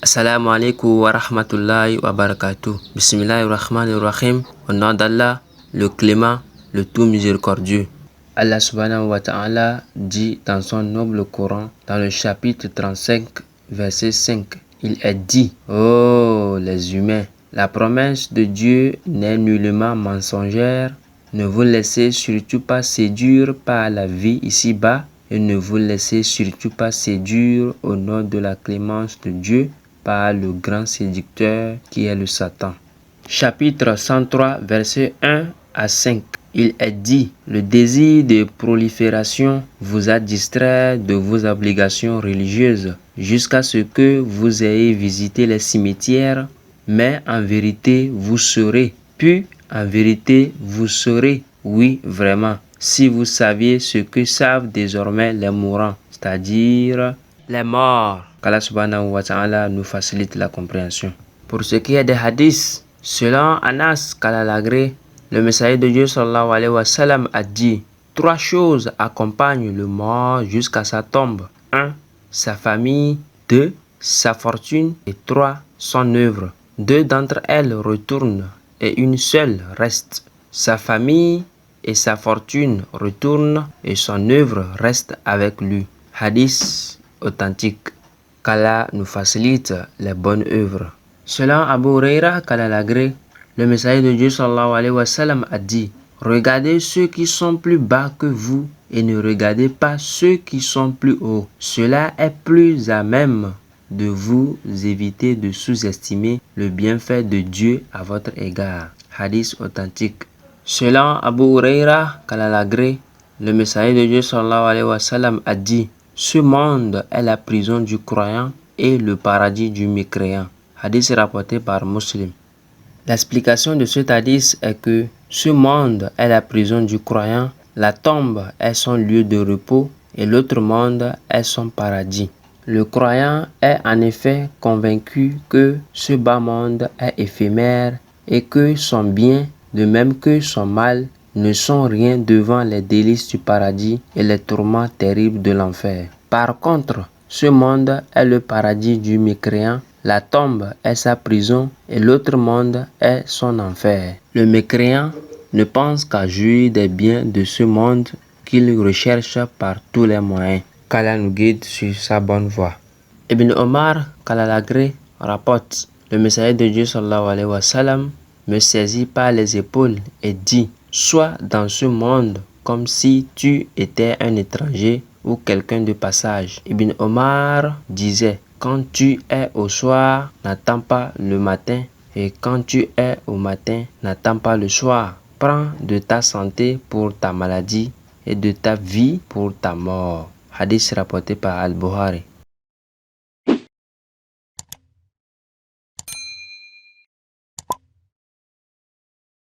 Assalamu alaikum wa rahmatullahi wa barakatuh. Bismillahirrahmanirrahim. Au nom d'Allah, le clément, le tout miséricordieux. Allah subhanahu wa ta'ala dit dans son noble Coran, dans le chapitre 35, verset 5, il est dit: Oh les humains, la promesse de Dieu n'est nullement mensongère. Ne vous laissez surtout pas séduire par la vie ici-bas et ne vous laissez surtout pas séduire au nom de la clémence de Dieu par le grand séducteur qui est le Satan. Chapitre 103, versets 1 à 5. Il est dit: le désir de prolifération vous a distrait de vos obligations religieuses jusqu'à ce que vous ayez visité les cimetières, mais en vérité vous saurez, oui vraiment, si vous saviez ce que savent désormais les mourants, c'est-à-dire les morts. Qu'Allah subhanahu wa ta'ala nous facilite la compréhension. Pour ce qui est des hadiths, selon Anas qu'Allah l'agrée, le messager de Dieu sallallahu alayhi wa sallam a dit: 3 choses accompagnent le mort jusqu'à sa tombe. 1. Sa famille. 2. Sa fortune. Et 3. Son œuvre. 2 d'entre elles retournent et une seule reste. Sa famille et sa fortune retournent et son œuvre reste avec lui. Hadith authentique. Qu'Allah nous facilite les bonnes œuvres. Selon Abu Huraira qu'Allah l'agrée, le messager de Dieu sallallahu alayhi wa sallam a dit: regardez ceux qui sont plus bas que vous et ne regardez pas ceux qui sont plus hauts. Cela est plus à même de vous éviter de sous-estimer le bienfait de Dieu à votre égard. Hadith authentique. Selon Abu Huraira qu'Allah l'agrée, le messager de Dieu sallallahu alayhi wa sallam a dit: ce monde est la prison du croyant et le paradis du mécréant. Hadith rapporté par Muslim. L'explication de cet hadith est que ce monde est la prison du croyant, la tombe est son lieu de repos et l'autre monde est son paradis. Le croyant est en effet convaincu que ce bas monde est éphémère et que son bien, de même que son mal, ne sont rien devant les délices du paradis et les tourments terribles de l'enfer. Par contre, ce monde est le paradis du mécréant, la tombe est sa prison et l'autre monde est son enfer. Le mécréant ne pense qu'à jouir des biens de ce monde qu'il recherche par tous les moyens. Qu'Allah nous guide sur sa bonne voie. Ibn Omar, qu'Allah l'agrée, rapporte: le messager de Dieu sallallahu alayhi wa sallam me saisit par les épaules et dit: sois dans ce monde comme si tu étais un étranger ou quelqu'un de passage. Ibn Omar disait: quand tu es au soir, n'attends pas le matin, et quand tu es au matin, n'attends pas le soir. Prends de ta santé pour ta maladie et de ta vie pour ta mort. Hadith rapporté par Al-Bukhari.